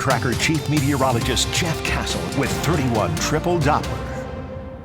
Tracker Chief Meteorologist Jeff Castle with 31 Triple Doppler.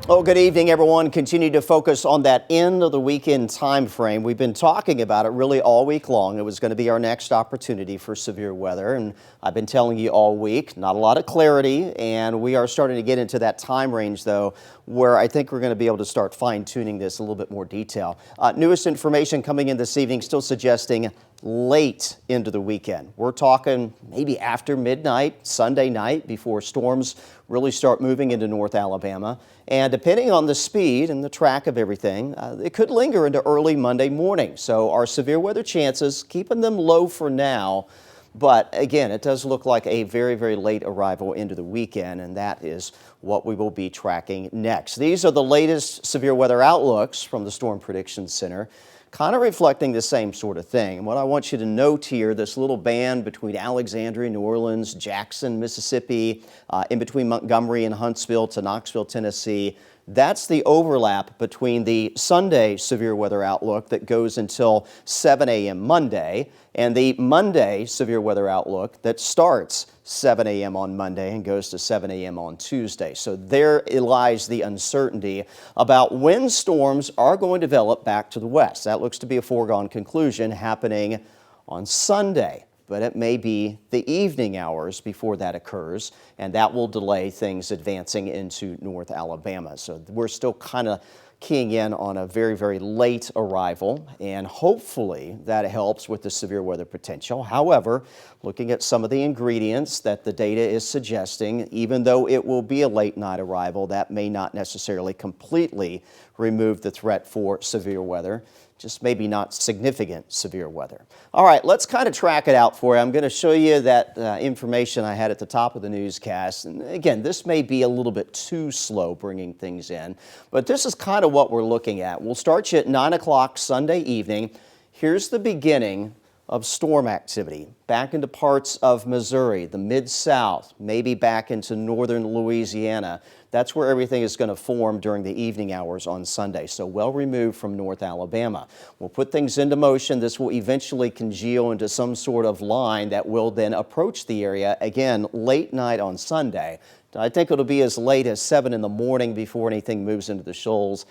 Oh, good evening, everyone. Continue to focus on that end of the weekend time frame. We've been talking about it really all week long. It was going to be our next opportunity for severe weather, and I've been telling you all week, not a lot of clarity, and we are starting to get into that time range, though, where I think we're going to be able to start fine-tuning this a little bit more detail. Newest information coming in this evening still suggesting late into the weekend. We're talking maybe after midnight, Sunday night, before storms really start moving into North Alabama. And depending on the speed and the track of everything, it could linger into early Monday morning. So our severe weather chances, keeping them low for now. But again, it does look like a very, very late arrival into the weekend, and that is what we will be tracking next. These are the latest severe weather outlooks from the Storm Prediction Center, kind of reflecting the same sort of thing. And what I want you to note here, this little band between Alexandria, New Orleans, Jackson, Mississippi, in between Montgomery and Huntsville to Knoxville, Tennessee, that's the overlap between the Sunday severe weather outlook that goes until 7 a.m. Monday and the Monday severe weather outlook that starts 7 a.m. on Monday and goes to 7 a.m. on Tuesday. So there lies the uncertainty about when storms are going to develop back to the west. That looks to be a foregone conclusion happening on Sunday. But it may be the evening hours before that occurs, and that will delay things advancing into North Alabama. So we're still kind of keying in on a very, very late arrival, and hopefully that helps with the severe weather potential. However, looking at some of the ingredients that the data is suggesting, even though it will be a late night arrival, that may not necessarily completely remove the threat for severe weather. Just maybe not significant severe weather. All right, let's kind of track it out for you. I'm going to show you that information I had at the top of the newscast. And again, this may be a little bit too slow bringing things in, but this is kind of what we're looking at. We'll start you at 9 o'clock Sunday evening. Here's the beginning of storm activity back into parts of Missouri, the Mid-South, maybe back into northern Louisiana. That's where everything is going to form during the evening hours on Sunday, so well removed from North Alabama. We'll put things into motion. This will eventually congeal into some sort of line that will then approach the area, again, late night on Sunday. I think it'll be as late as 7 in the morning before anything moves into the shoals.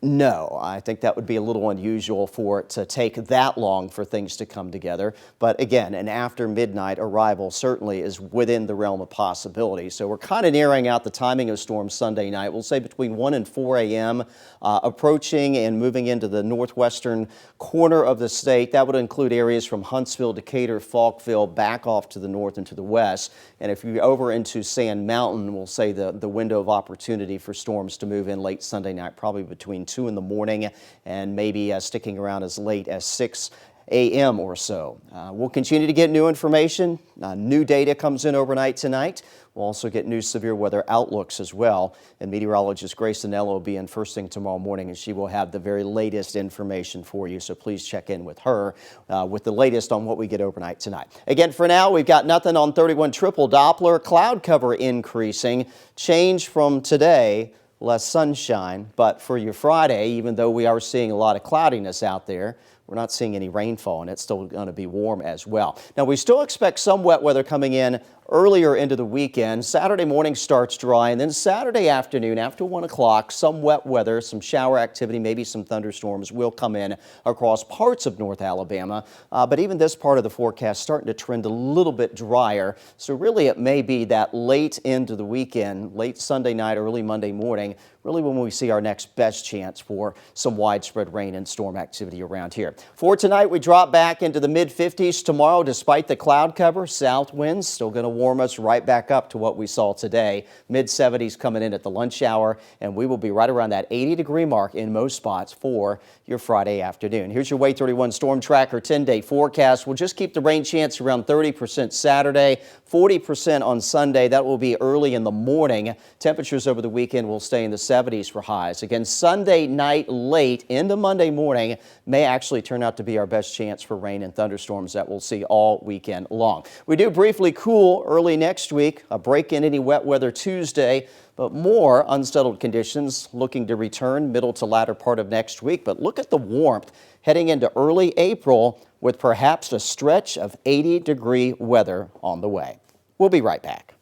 No, I think that would be a little unusual for it to take that long for things to come together. But again, an after midnight arrival certainly is within the realm of possibility. So we're kind of narrowing out the timing of storms Sunday night. We'll say between 1 and 4 a.m. Approaching and moving into the northwestern corner of the state. That would include areas from Huntsville, Decatur, Falkville, back off to the north and to the west. And if you're over into Sand Mountain, we'll say the window of opportunity for storms to move in late Sunday night, probably between 2 in the morning and maybe sticking around as late as 6 a.m. or so. We'll continue to get new information. New data comes in overnight tonight. We'll also get new severe weather outlooks as well. And meteorologist Grace Anello will be in first thing tomorrow morning, and she will have the very latest information for you. So please check in with her with the latest on what we get overnight tonight. Again, for now, we've got nothing on 31 Triple Doppler. Cloud cover increasing. Change from today. Less sunshine, but for your Friday, even though we are seeing a lot of cloudiness out there, we're not seeing any rainfall, and it's still going to be warm as well. Now, we still expect some wet weather coming in earlier into the weekend. Saturday morning starts dry, and then Saturday afternoon after 1 o'clock, some wet weather, some shower activity, maybe some thunderstorms will come in across parts of North Alabama. But even this part of the forecast starting to trend a little bit drier. So really it may be that late into the weekend, late Sunday night, early Monday morning, really when we see our next best chance for some widespread rain and storm activity around here. For tonight, we drop back into the mid-50s tomorrow despite the cloud cover. South winds still going to warm us right back up to what we saw today. Mid-70s coming in at the lunch hour, and we will be right around that 80-degree mark in most spots for your Friday afternoon. Here's your WATE 31 Storm Tracker 10-day forecast. We'll just keep the rain chance around 30% Saturday, 40% on Sunday. That will be early in the morning. Temperatures over the weekend will stay in the 70s for highs. Again, Sunday night late into Monday morning may actually turn out to be our best chance for rain and thunderstorms that we'll see all weekend long. We do briefly cool early next week, a break in any wet weather Tuesday, but more unsettled conditions looking to return middle to latter part of next week. But look at the warmth heading into early April with perhaps a stretch of 80-degree weather on the way. We'll be right back.